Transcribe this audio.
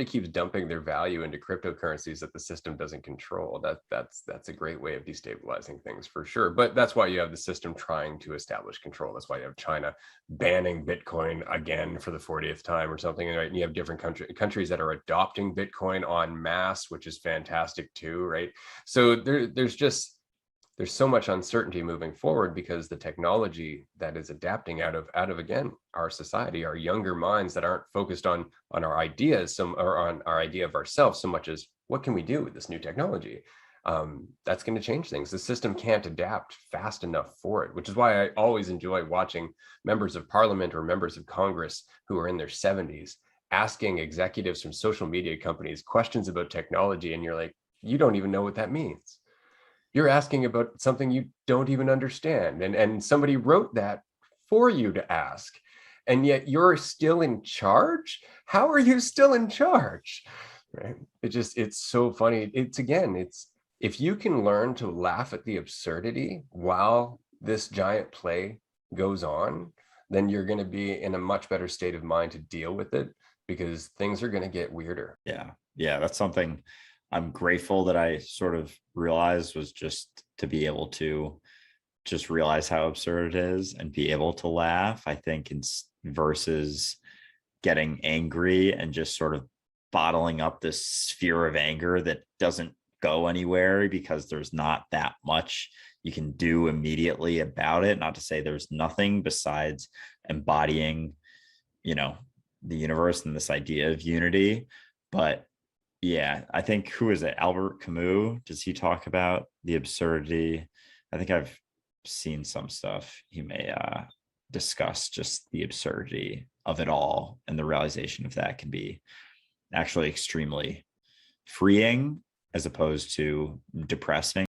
everybody keeps dumping their value into cryptocurrencies that the system doesn't control. That's a great way of destabilizing things for sure. But that's why you have the system trying to establish control. That's why you have China banning Bitcoin again for the 40th time or something, right? And you have different countries that are adopting Bitcoin en masse, which is fantastic too, right? So there's so much uncertainty moving forward because the technology that is adapting out of again our society, our younger minds that aren't focused on our ideas, or on our idea of ourselves so much as what can we do with this new technology. That's going to change things. The system can't adapt fast enough for it, which is why I always enjoy watching members of parliament or members of Congress who are in their 70s asking executives from social media companies questions about technology, and you're like, you don't even know what that means. You're asking about something you don't even understand. And somebody wrote that for you to ask. And yet you're still in charge? How are you still in charge? Right? It's so funny. It's if you can learn to laugh at the absurdity while this giant play goes on, then you're going to be in a much better state of mind to deal with it, because things are going to get weirder. Yeah. Yeah. That's something I'm grateful that I sort of realized, was just to be able to just realize how absurd it is and be able to laugh, I think, versus getting angry and just sort of bottling up this sphere of anger that doesn't go anywhere because there's not that much you can do immediately about it. Not to say there's nothing besides embodying, the universe and this idea of unity. But yeah, I think, who is it? Albert Camus? Does he talk about the absurdity? I think I've seen some stuff. He may discuss just the absurdity of it all, and the realization of that can be actually extremely freeing as opposed to depressing.